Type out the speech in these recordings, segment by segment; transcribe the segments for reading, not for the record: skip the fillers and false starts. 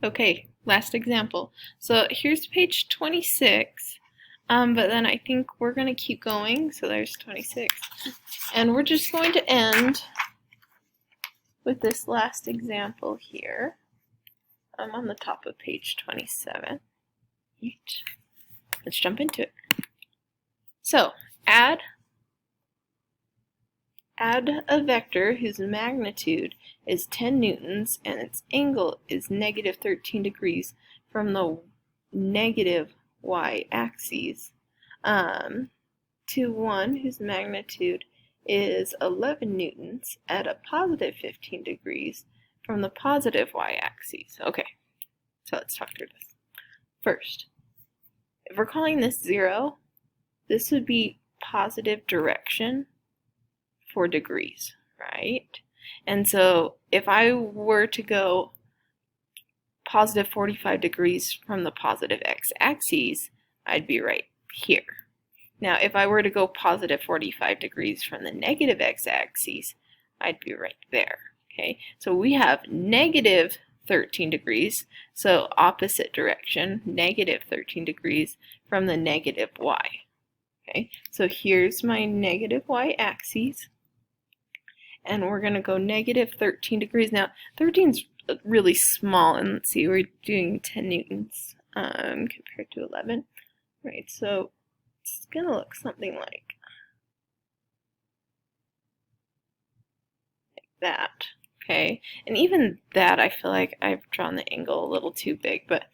Okay, last example. So here's page 26, but then I think we're going to keep going. So there's 26. And we're just going to end with this last example here. I'm on the top of page 27. Let's jump into it. So add a vector whose magnitude is 10 newtons and its angle is negative 13 degrees from the negative y-axis to one whose magnitude is 11 newtons at a positive 15 degrees from the positive y-axis. Okay, so let's talk through this. First, if we're calling this 0, this would be positive direction for degrees, right? And so if I were to go positive 45 degrees from the positive x-axis, I'd be right here. Now, if I were to go positive 45 degrees from the negative x-axis, I'd be right there, okay? So we have negative 13 degrees, so opposite direction, negative 13 degrees from the negative y, okay? So here's my negative y-axis, and we're going to go negative 13 degrees. Now, 13 is really small, and let's see, we're doing 10 newtons compared to 11, right? So it's going to look something like that, okay? And even that, I feel like I've drawn the angle a little too big, but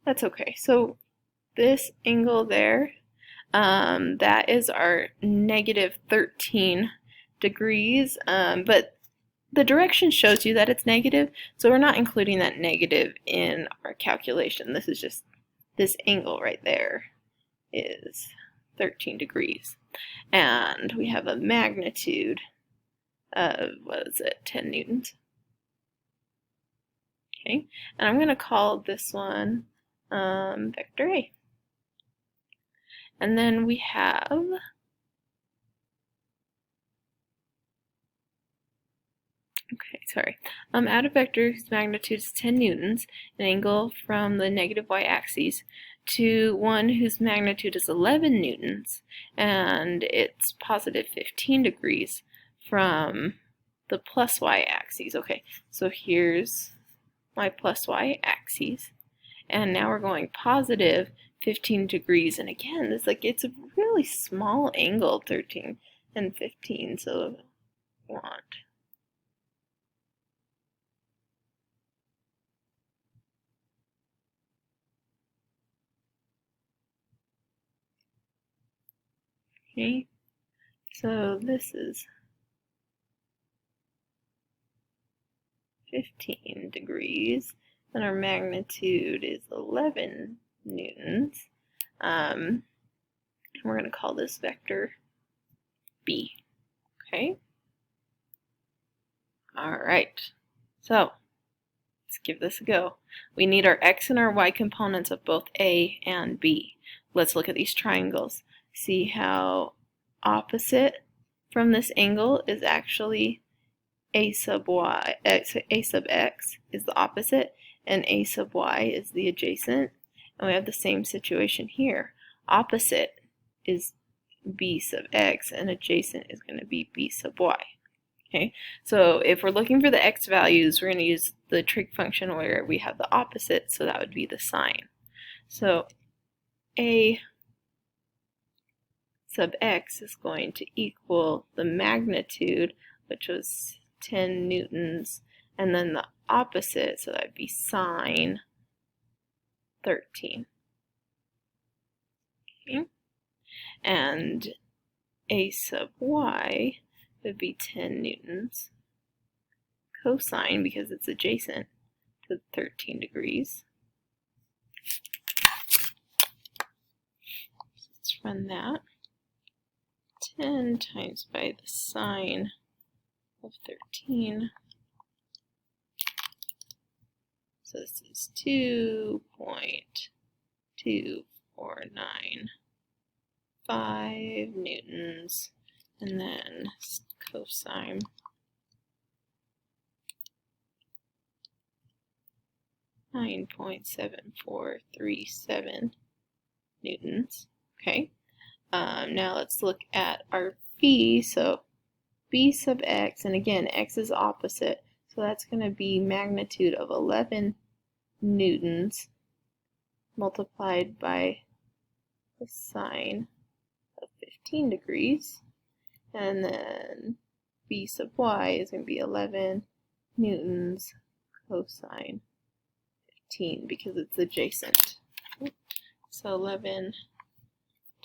that's okay. So this angle there, that is our negative 13 degrees, but the direction shows you that it's negative, so we're not including that negative in our calculation. This is just, this angle right there is 13 degrees. And we have a magnitude of, what is it, 10 newtons. Okay, and I'm going to call this one vector A. And then we have add a vector whose magnitude is 10 newtons, an angle from the negative y-axis, to one whose magnitude is 11 newtons, and it's positive 15 degrees from the plus y-axis. Okay, so here's my plus y-axis, and now we're going positive 15 degrees, and again, it's a really small angle, 13 and 15, so we want okay, so this is 15 degrees, and our magnitude is 11 newtons. We're going to call this vector B. Okay? Alright, so let's give this a go. We need our x and our y components of both A and B. Let's look at these triangles. See how opposite from this angle is actually a sub x is the opposite, and a sub y is the adjacent. And we have the same situation here. Opposite is b sub x, and adjacent is going to be b sub y. Okay, so if we're looking for the x values, we're going to use the trig function where we have the opposite, so that would be the sign. So a sub x is going to equal the magnitude, which was 10 newtons, and then the opposite, so that would be sine 13. Okay. And a sub y would be 10 newtons cosine, because it's adjacent to 13 degrees. So let's run that. 10 times by the sine of 13. So this is 2.2495 newtons, and then cosine 9.7437 newtons. Okay. Now let's look at our B. So B sub x, and again, x is opposite, so that's going to be magnitude of 11 newtons multiplied by the sine of 15 degrees. And then B sub y is going to be 11 newtons cosine 15 because it's adjacent. So 11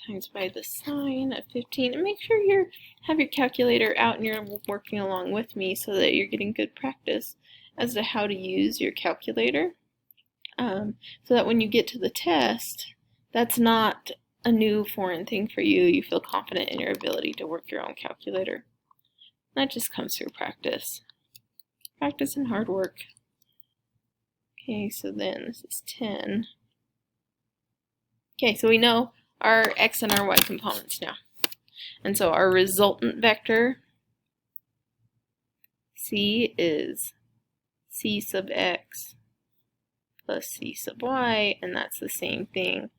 times by the sine of 15. And make sure you have your calculator out and you're working along with me so that you're getting good practice as to how to use your calculator. So that when you get to the test, that's not a new foreign thing for you. You feel confident in your ability to work your own calculator. That just comes through practice. Practice and hard work. Okay, so then this is 10. Okay, so we know our x and our y components now. And so our resultant vector, c, is c sub x plus c sub y, and that's the same thing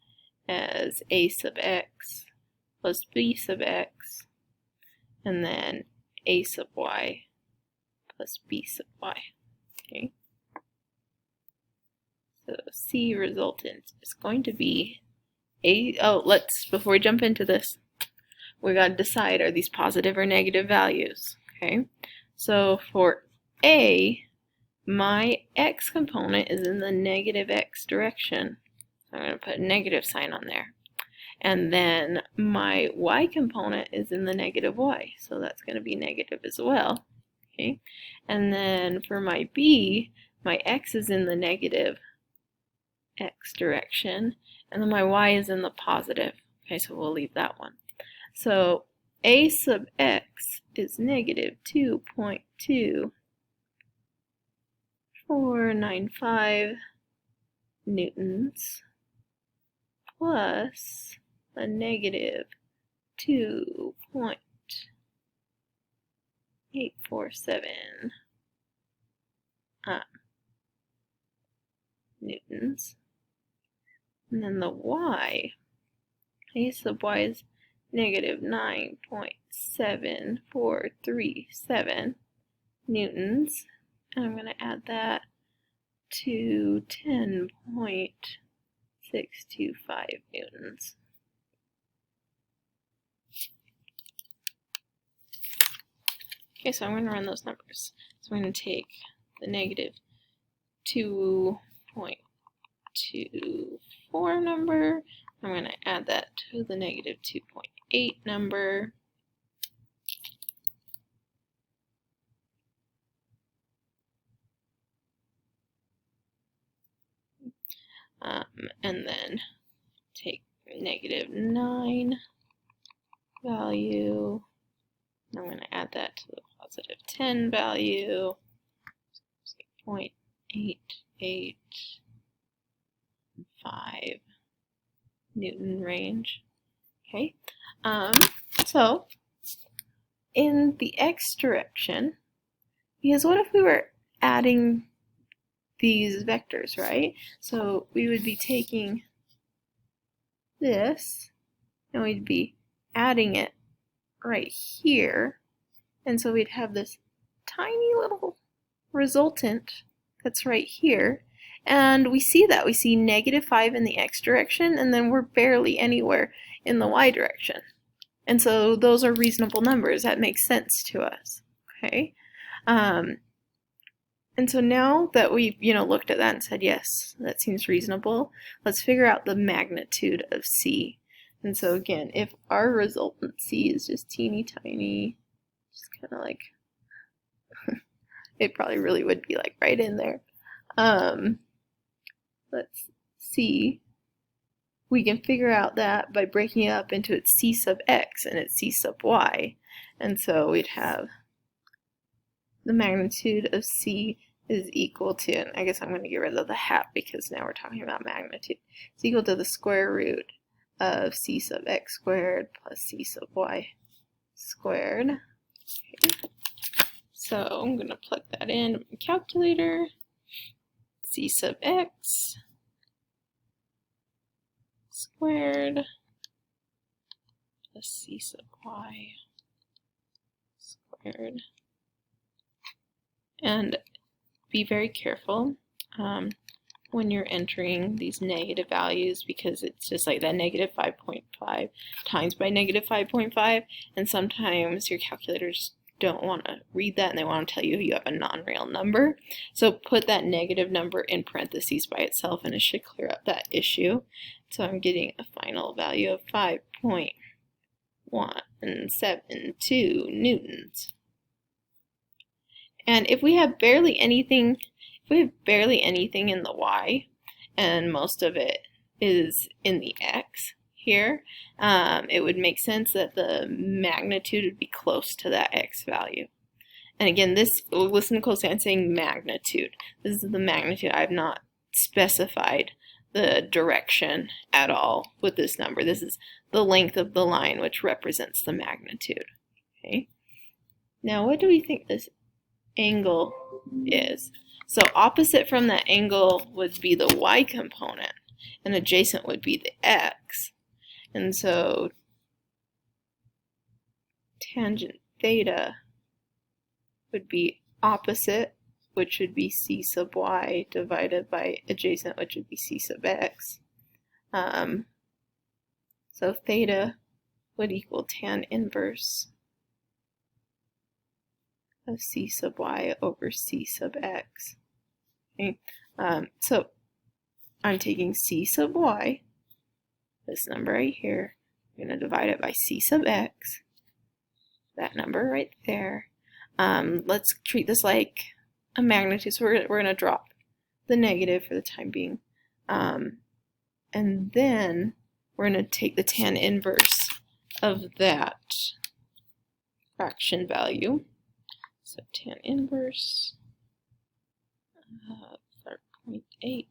as a sub x plus b sub x, and then a sub y plus b sub y. Okay. So c resultant is going to be before we jump into this, we got to decide, are these positive or negative values? Okay. So for a, my x component is in the negative x direction. So I'm going to put a negative sign on there. And then my y component is in the negative y, so that's going to be negative as well. Okay. And then for my b, my x is in the negative x direction, and then my y is in the positive. Okay, so we'll leave that one. So a sub x is negative 2.2495 newtons plus a negative 2.847 newtons. And then the y, a sub y is negative 9.7437 newtons. And I'm going to add that to 10.625 newtons. Okay, so I'm going to run those numbers. So I'm going to take the negative 2.24 number. I'm going to add that to the negative 2.8 number. And then take negative 9 value. I'm going to add that to the positive 10 value. 0.885 Newton range. Okay. So in the x direction, because what if we were adding these vectors, right? So we would be taking this and we'd be adding it right here, and so we'd have this tiny little resultant that's right here, and we see that. We see negative 5 in the x direction, and then we're barely anywhere in the y direction. And so those are reasonable numbers. That makes sense to us. Okay. And so now that we've looked at that and said, yes, that seems reasonable, let's figure out the magnitude of c. And so again, if our resultant c is just teeny tiny, just kind of like, it probably really would be like right in there. Let's see. We can figure out that by breaking it up into its c sub x and its c sub y. And so we'd have the magnitude of c is equal to, and I guess I'm going to get rid of the hat because now we're talking about magnitude. It's equal to the square root of c sub x squared plus c sub y squared. Okay. So I'm going to plug that in my calculator. c sub x squared plus c sub y squared. And be very careful when you're entering these negative values, because it's just like that negative 5.5 times by negative 5.5, and sometimes your calculators don't want to read that and they want to tell you have a non-real number. So put that negative number in parentheses by itself and it should clear up that issue. So I'm getting a final value of 5.172 newtons. And if we have barely anything in the y, and most of it is in the x here, it would make sense that the magnitude would be close to that x value. And again, listen closely, I'm saying magnitude. This is the magnitude. I've not specified the direction at all with this number. This is the length of the line, which represents the magnitude. Okay. Now, what do we think this angle is? So opposite from that angle would be the y component, and adjacent would be the x. And so tangent theta would be opposite, which would be c sub y, divided by adjacent, which would be c sub x. So theta would equal tan inverse of c sub y over c sub x. Okay. So I'm taking c sub y, this number right here, I'm going to divide it by c sub x, that number right there. Let's treat this like a magnitude, so we're going to drop the negative for the time being. And then we're going to take the tan inverse of that fraction value. So tan inverse 0.8.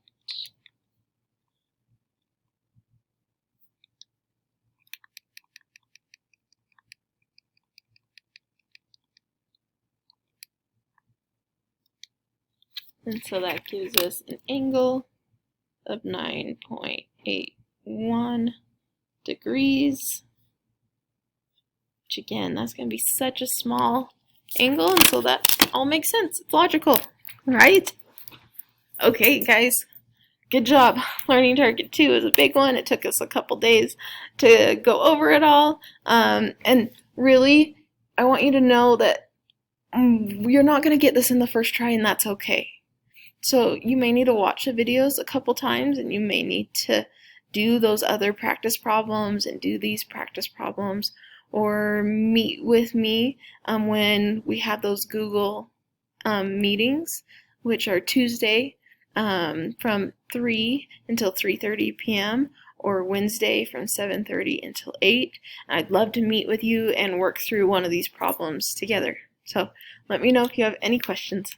And so that gives us an angle of 9.81 degrees, which again, that's going to be such a small angle, and so that all makes sense. It's logical, right? Okay, guys, good job. Learning target 2 is a big one. It took us a couple days to go over it all, and really, I want you to know that you're not going to get this in the first try, and that's okay. So you may need to watch the videos a couple times, and you may need to do those other practice problems and do these practice problems, or meet with me when we have those Google meetings, which are Tuesday from 3 until 3:30 p.m. or Wednesday from 7:30 until 8. I'd love to meet with you and work through one of these problems together. So let me know if you have any questions.